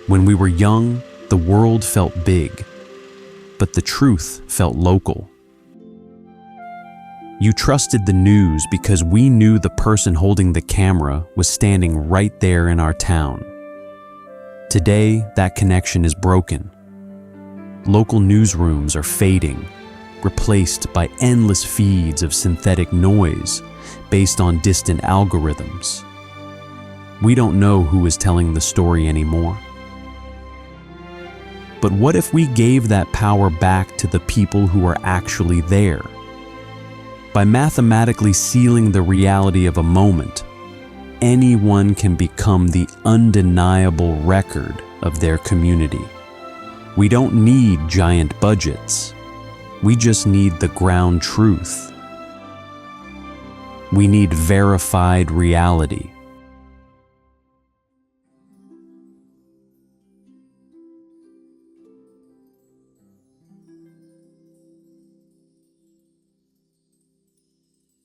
When we were young, the world felt big, but the truth felt local. You trusted the news because we knew the person holding the camera was standing right there in our town. Today, that connection is broken. Local newsrooms are fading, replaced by endless feeds of synthetic noise based on distant algorithms. We don't know who is telling the story anymore. But what if we gave that power back to the people who are actually there? By mathematically sealing the reality of a moment, anyone can become the undeniable record of their community. We don't need giant budgets. We just need the ground truth. We need verified reality.